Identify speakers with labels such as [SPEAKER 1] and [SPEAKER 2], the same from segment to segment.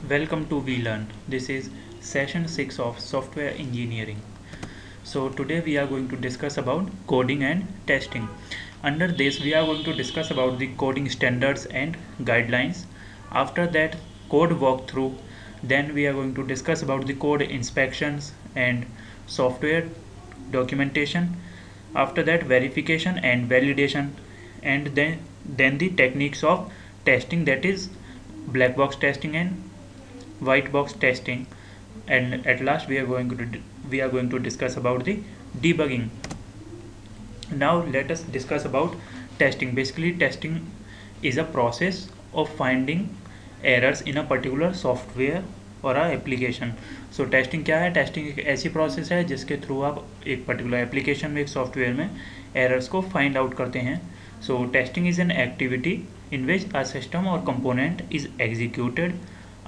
[SPEAKER 1] Welcome to VLearn. This is session 6 of software engineering. So today we are going to discuss about coding and testing. Under this we are going to discuss about the coding standards and guidelines. After that code walkthrough, then we are going to discuss about the code inspections and software documentation. After that verification and validation, and then the techniques of testing, that is black box testing and white box testing, and at last we are going to discuss about the debugging. Now let us discuss about testing. Basically testing is a process of finding errors in a particular software और आ application. सो testing क्या है? Testing एक ऐसी process है जिसके through आप एक particular application में, एक सॉफ्टवेयर में एरर्स को फाइंड आउट करते हैं. So testing is an activity in which a system और component is executed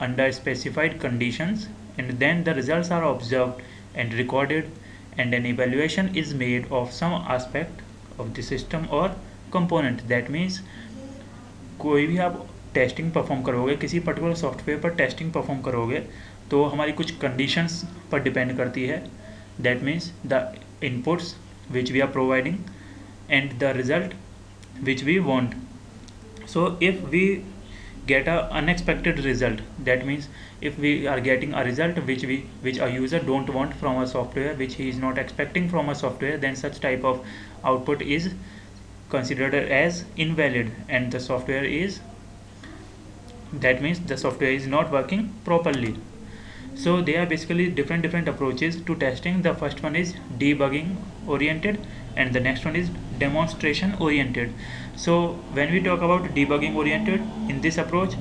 [SPEAKER 1] under specified conditions, and then the results are observed and recorded, and an evaluation is made of some aspect of the system or component. That means कोई भी आप testing perform करोगे, किसी particular software पर testing perform करोगे तो हमारी कुछ कंडीशंस पर डिपेंड करती है. That means the inputs which we are providing and the result which we want. So if we get a unexpected result, that means if we are getting a result which a user don't want from a software, which he is not expecting from a software, then such type of output is considered as invalid, and the software is, that means the software is not working properly. So there are basically different approaches to testing. The first one is debugging oriented, and the next one is demonstration oriented. So when we talk about debugging oriented, in this approach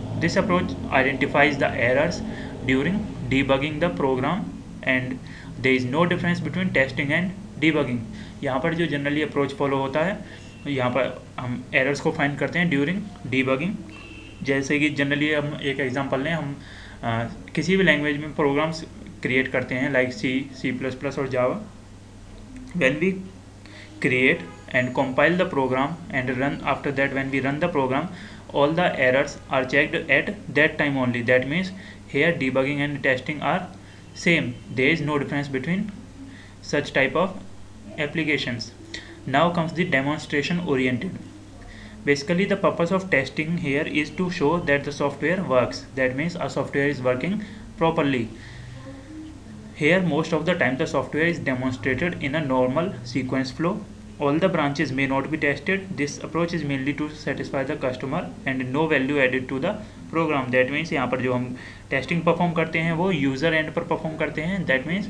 [SPEAKER 1] identifies the errors during debugging the program, and there is no difference between testing and debugging. यहाँ पर जो generally approach follow होता है, यहाँ पर हम errors को find करते हैं ड्यूरिंग डीबगिंग. जैसे कि जनरली हम एक एग्जांपल लें, हम किसी भी लैंग्वेज में प्रोग्राम्स क्रिएट करते हैं लाइक C++ और Java. When we create and compile the program and run, after that when we run the program, all the errors are checked at that time only. That means here debugging and testing are same. There is no difference between such type of applications. Now comes the demonstration oriented. Basically the purpose of testing here is to show that the software works. That means a software is working properly. Here most of the time the software is demonstrated in a normal sequence flow. All the branches may not be tested. This approach is mainly to satisfy the customer and no value added to the program. That means यहाँ पर जो हम testing perform करते हैं वो user and पर perform करते हैं. दैट मीन्स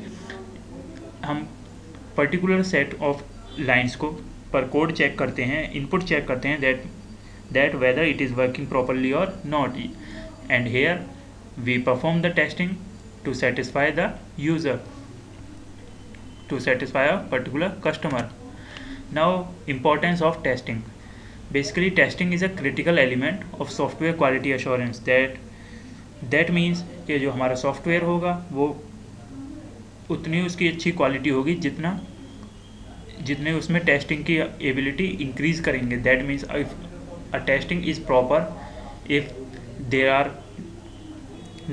[SPEAKER 1] हम पर्टिकुलर सेट ऑफ लाइन्स को पर कोड चेक करते हैं, इनपुट चेक करते हैं, that whether it is working properly और not. And here we perform the testing to satisfy the user, to satisfy a particular customer. Now importance of testing. Basically testing is a critical element of software quality assurance. That means कि जो हमारा software होगा वो उतनी उसकी अच्छी quality होगी जितने उसमें टेस्टिंग की एबिलिटी इंक्रीज करेंगे. That means if a testing is proper, if there are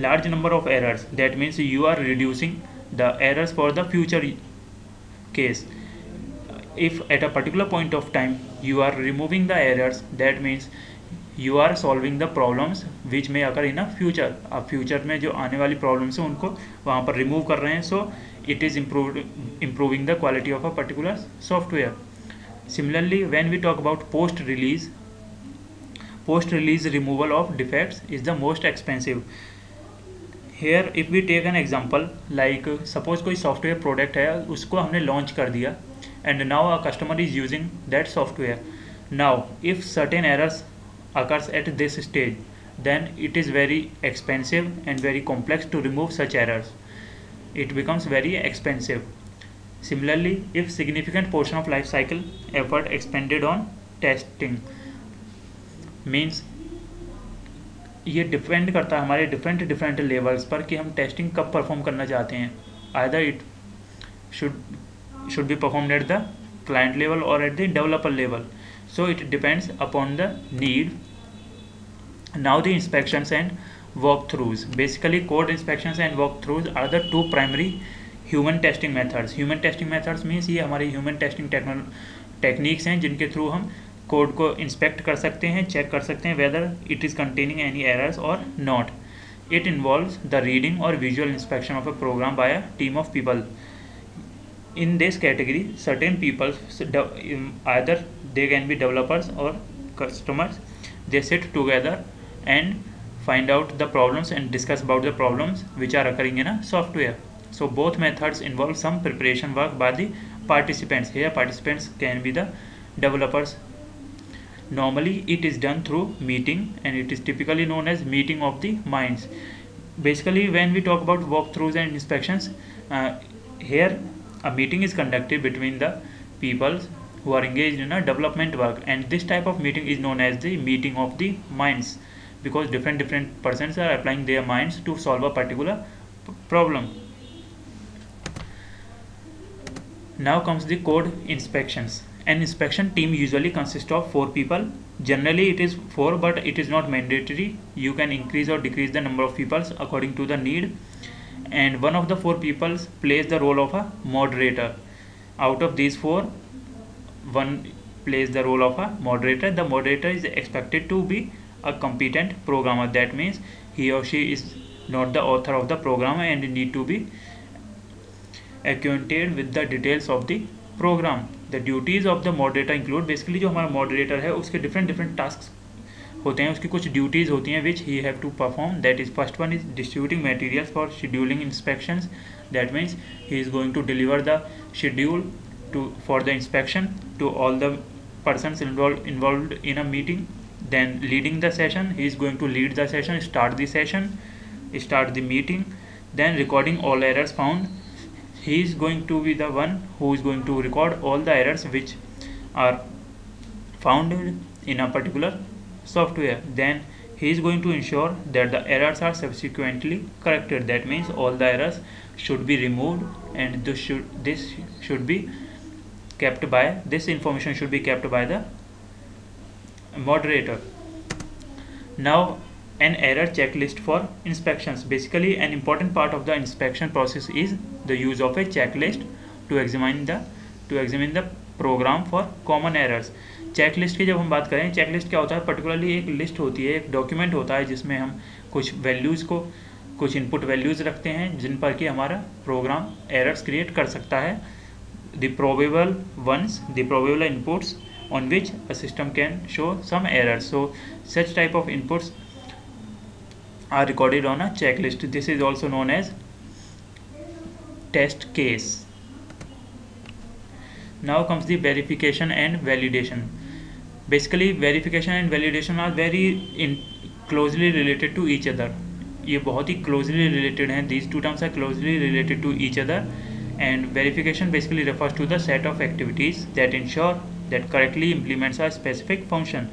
[SPEAKER 1] large number of errors, that means you are reducing the errors for the future case. If at a particular point of time you are removing the errors, that means you are solving the problems which may occur in a future. अब future में जो आने वाली problems हैं उनको वहाँ पर remove कर रहे हैं. So it is improving the quality of a particular software. Similarly when we talk about post release removal of defects is the most expensive. Here if we take an example, like suppose कोई software product है, उसको हमने launch कर दिया and now a customer is using that software. Now if certain errors occurs at this stage, then it is very expensive and very complex to remove such errors. It becomes very expensive. Similarly if significant portion of life cycle effort expended on testing, means ये depend करता है हमारे different levels पर कि हम testing कब perform करना चाहते हैं. Either it should be performed at the client level और at the developer level. So it depends upon the need. Now the inspections and walkthroughs. Basically code inspections and walkthroughs are the two primary human testing methods. Human testing methods means ये हमारी human testing techniques हैं जिनके through हम code को inspect कर सकते हैं, check कर सकते हैं whether it is containing any errors or not. It involves the reading or visual inspection of a program by a team of people. In this category, certain people, either they can be developers or customers, they sit together and find out the problems and discuss about the problems which are occurring in a software. So both methods involve some preparation work by the participants. Here participants can be the developers. Normally it is done through meeting and it is typically known as meeting of the minds. Basically when we talk about walkthroughs and inspections, here a meeting is conducted between the people who are engaged in a development work, and this type of meeting is known as the meeting of the minds, because different persons are applying their minds to solve a particular problem. Now comes the code inspections. An inspection team usually consists of 4 people. Generally it is 4, but it is not mandatory. You can increase or decrease the number of people according to the need. And one of the 4 people plays the role of a moderator. Out of these 4, one plays the role of a moderator. The moderator is expected to be a competent programmer. That means he or she is not the author of the program and need to be acquainted with the details of the program. The duties of the moderator include, basically जो हमारा moderator है उसके different tasks होते हैं, उसकी कुछ duties होती हैं which he have to perform. That is, first one is distributing materials for scheduling inspections. That means he is going to deliver the schedule for the inspection to all the persons involved in a meeting. Then leading the session, he is going to lead the session, start the meeting. Then recording all errors found, he is going to be the one who is going to record all the errors which are found in a particular software. Then he is going to ensure that the errors are subsequently corrected. That means all the errors should be removed, and this should be kept by, this information should be kept by the moderator. Now an error checklist for inspections. Basically an important part of the inspection process is the use of a checklist to examine the program for common errors. Checklist की जब हम बात करें, checklist क्या होता है, particularly एक list होती है, एक डॉक्यूमेंट होता है जिसमें हम कुछ वैल्यूज़ को, कुछ इनपुट वैल्यूज़ रखते हैं जिन पर कि हमारा प्रोग्राम एरर्स क्रिएट कर सकता है. The probable inputs on which a system can show some errors. So such type of inputs are recorded on a checklist. This is also known as test case. Now comes the verification and validation. Basically verification and validation are very closely related to each other. ये बहुत ही closely related हैं. These two terms are closely related to each other. And verification basically refers to the set of activities that ensure that correctly implements a specific function.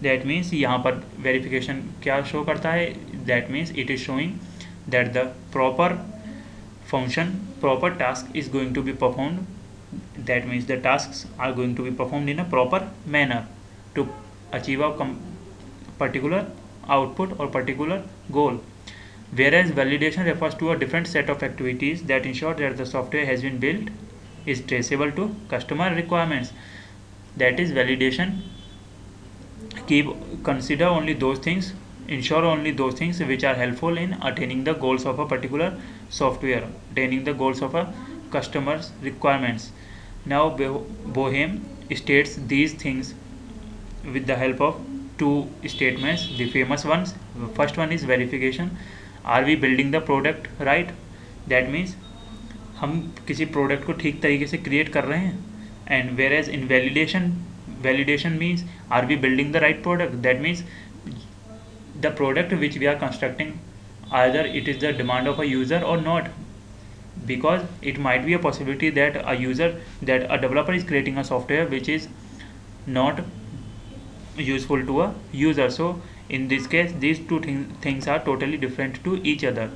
[SPEAKER 1] That means यहाँ पर verification क्या show करता है? That means it is showing that the proper task is going to be performed. That means the tasks are going to be performed in a proper manner to achieve a particular output or particular goal. Whereas validation refers to a different set of activities that ensure that the software has been built is traceable to customer requirements. That is, validation consider only those things, ensure only those things which are helpful in attaining the goals of a particular software, attaining the goals of a customer's requirements. Now Boehm states these things with the help of two statements, the famous ones. First one is verification. Are we building the product right? That means हम किसी product को ठीक तरीके से create कर रहे हैं. And whereas in validation means, are we building the right product? That means the product which we are constructing, either it is the demand of a user or not, because it might be a possibility that a developer is creating a software which is not useful to a user. So in this case these two things are totally different to each other.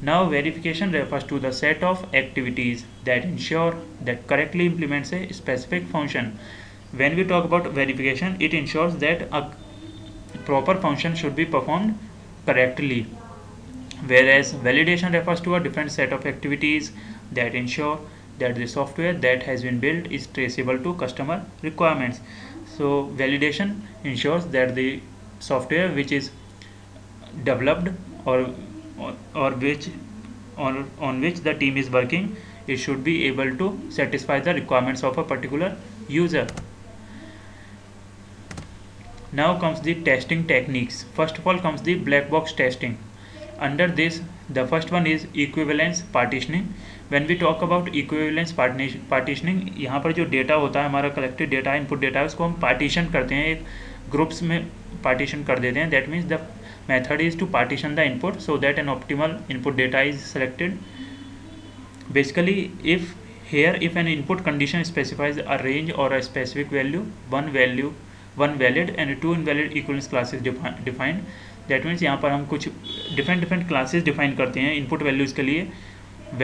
[SPEAKER 1] Now verification refers to the set of activities that ensure that correctly implements a specific function. When we talk about verification, it ensures that a proper function should be performed correctly, whereas validation refers to a different set of activities that ensure that the software that has been built is traceable to customer requirements. So validation ensures that the software which is developed or which on which the team is working, it should be able to satisfy the requirements of a particular user. Now comes the testing techniques. First of all comes the black box testing. Under this, the first one is equivalence partitioning. When we talk about equivalence partitioning, यहाँ पर जो data होता है हमारा collected data input data है उसको हम partition करते हैं, एक ग्रुप्स में पार्टीशन कर देते हैं. That means the method is to partition the input so that an optimal input data is selected. Basically, if an input condition specifies a range or a specific value, one valid and two invalid equivalence classes defined. That means यहाँ पर हम कुछ different classes define करते हैं input values के लिए.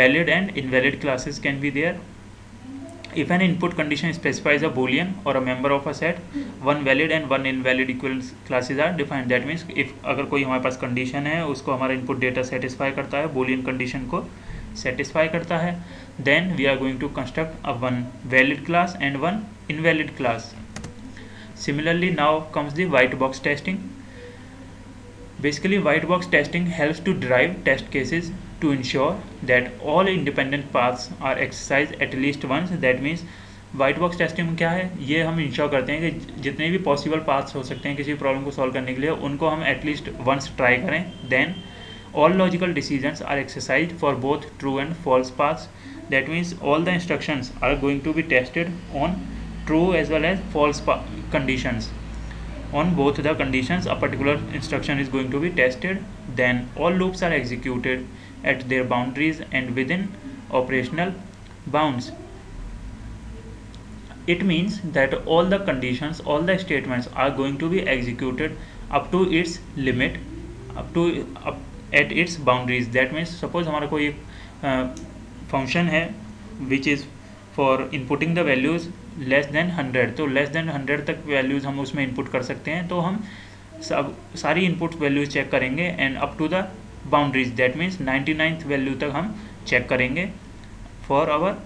[SPEAKER 1] Valid and invalid classes can be there. If an input condition specifies a boolean or a member of a set, one valid and one invalid equivalence classes are defined. That means if अगर कोई हमारे पास condition है उसको हमारा input data satisfy करता है, boolean condition को satisfy करता है, then we are going to construct a one valid class and one invalid class. Similarly, now comes the white box testing. Basically, white box testing helps to derive test cases to ensure that all independent paths are exercised at least once. That means white box testing में क्या है, ये हम ensure करते हैं कि जितने भी पॉसिबल पाथ्स हो सकते हैं किसी प्रॉब्लम को सॉल्व करने के लिए उनको हम एटलीस्ट वंस ट्राई करें. Then all logical decisions are exercised for both true and false paths. That means all the instructions are going to be tested on true as well as false conditions. On both the conditions a particular instruction is going to be tested. Then all loops are executed at their boundaries and within operational bounds. It means that all the conditions, all the statements are going to be executed up to its limit, up at its boundaries. That means suppose हमारा कोई function है which is for inputting the values less than 100, तो less than 100 तक values हम उसमें input कर सकते हैं. तो हम सारी इनपुट वैल्यूज चेक करेंगे and up to the boundaries. That means 99th value तक हम चेक करेंगे for our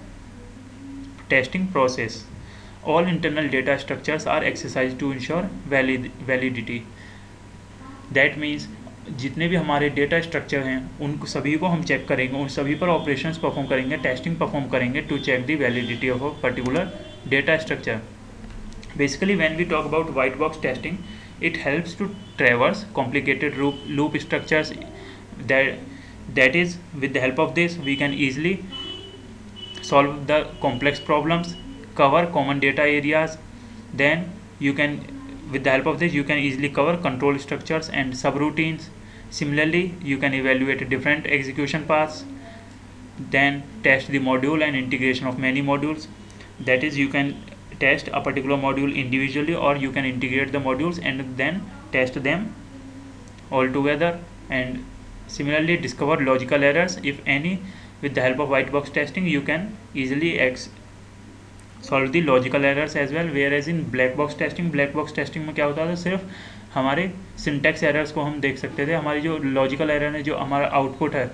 [SPEAKER 1] testing process. All internal data structures are exercise to ensure validity. That means जितने भी हमारे डेटा स्ट्रक्चर हैं उन सभी को हम चेक करेंगे, उन सभी पर ऑपरेशंस परफॉर्म करेंगे, टेस्टिंग परफॉर्म करेंगे to check the validity of a particular data structure. Basically when we talk about white box testing, it helps to traverse complicated loop structures. That is, with the help of this we can easily solve the complex problems, cover common data areas. Then you can, with the help of this you can easily cover control structures and subroutines. Similarly, you can evaluate different execution paths, then test the module and integration of many modules. That is, you can test a particular module individually or you can integrate the modules and then test them all together. And similarly discover logical errors if any. With the help of white box testing you can easily solve the logical errors as well. Whereas in black box testing में क्या होता था, सिर्फ हमारे syntax errors को हम देख सकते थे. हमारी जो लॉजिकल एरर है, जो हमारा आउटपुट है,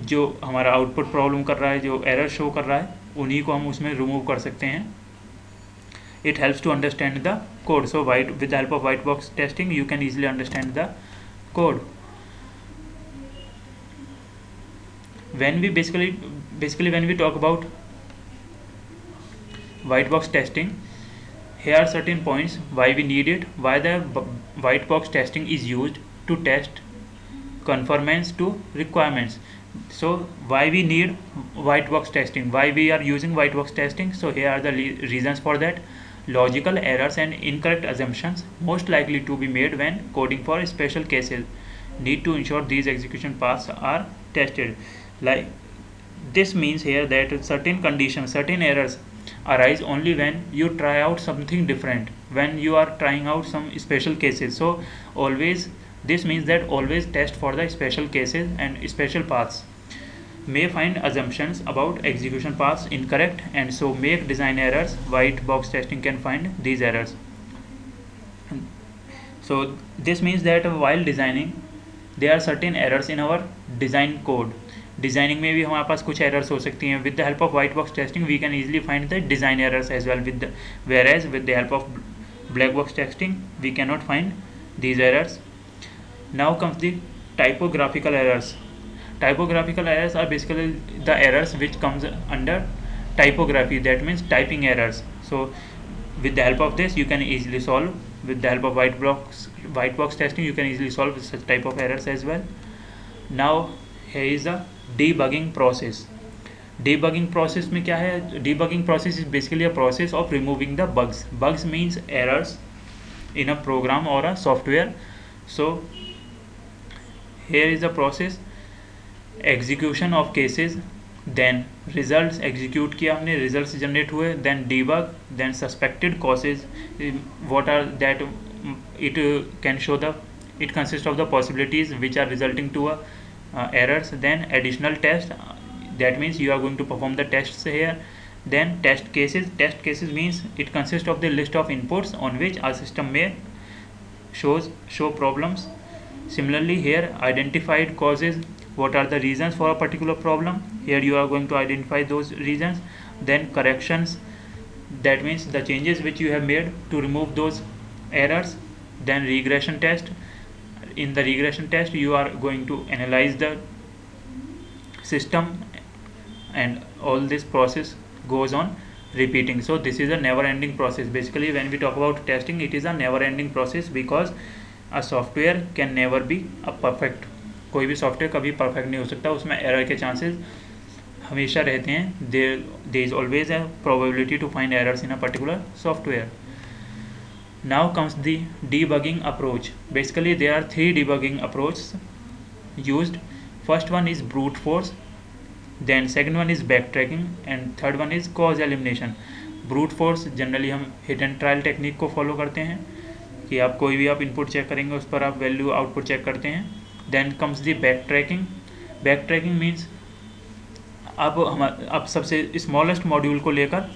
[SPEAKER 1] जो हमारा आउटपुट प्रॉब्लम कर रहा है, जो एरर शो कर रहा है, उन्हीं को हम उसमें रिमूव कर सकते हैं. It helps to understand the code. So with the help of white box testing you can easily understand the code. When we basically when we talk about white box testing, here are certain points why we need it, why the white box testing is used to test conformance to requirements. So why we need white box testing, why we are using white box testing? So here are the reasons for that. Logical errors and incorrect assumptions most likely to be made when coding for special cases need to ensure these execution paths are tested. Like this means here that certain conditions, certain errors arise only when you try out something different, when you are trying out some special cases. So always, this means that always test for the special cases and special paths. May find assumptions about execution paths incorrect and so make design errors. White box testing can find these errors. So this means that while designing there are certain errors in our design code. Designing में भी हमारे पास कुछ errors हो सकती हैं. With the help of white box testing we can easily find the design errors as well. Whereas with the help of black box testing we cannot find these errors. Now comes the typographical errors. Typographical errors are basically the errors which comes under typography, that means typing errors. So with the help of this you can easily solve. With the help of white box testing you can easily solve such type of errors as well. Now here is the debugging process. Debugging process में क्या है? Debugging process is basically a process of removing the bugs. Bugs means errors in a program or a software. So here is the process: execution of cases, then results execute किया हमने, results generate हुए, then debug, then suspected causes, what are that, it can show the, it consists of the possibilities which are resulting to a errors. Then additional test, that means you are going to perform the tests here. Then test cases means it consists of the list of inputs on which our system may show problems. Similarly here identified causes, what are the reasons for a particular problem, here you are going to identify those reasons. Then corrections, that means the changes which you have made to remove those errors. Then regression test, in the regression test you are going to analyze the system, and all this process goes on repeating. So this is a never ending process. Basically when we talk about testing, it is a never ending process because a software can never be a perfect. कोई भी software कभी perfect नहीं हो सकता, उसमें error के chances हमेशा रहते हैं. There is always a probability to find errors in a particular software. Now comes the debugging approach. Basically there are 3 debugging approaches used. First one is brute force, then second one is backtracking, and third one is cause elimination. Brute force generally हम hit and trial technique को follow करते हैं कि आप कोई भी आप input check करेंगे उस पर आप वैल्यू आउटपुट चेक करते हैं. Then comes the backtracking. Backtracking means अब सबसे स्मॉलेस्ट मॉड्यूल को लेकर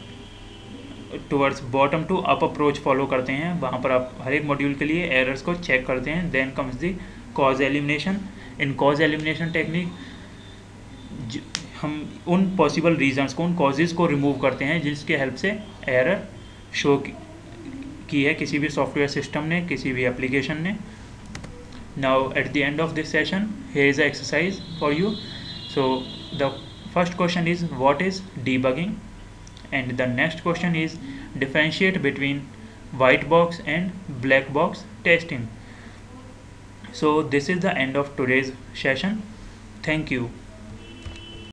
[SPEAKER 1] towards bottom to up approach follow करते हैं. वहाँ पर आप हर एक मॉड्यूल के लिए एरर्स को चेक करते हैं. Then comes the cause elimination. In cause elimination technique हम उन पॉसिबल रीजंस को, उन कॉजेज़ को रिमूव करते हैं जिसके हेल्प से एरर शो की है किसी भी सॉफ्टवेयर सिस्टम ने, किसी भी एप्लीकेशन ने. Now at the end of this session here is a exercise for you. So the first question is what is debugging, and the next question is differentiate between white box and black box testing. So this is the end of today's session. Thank you.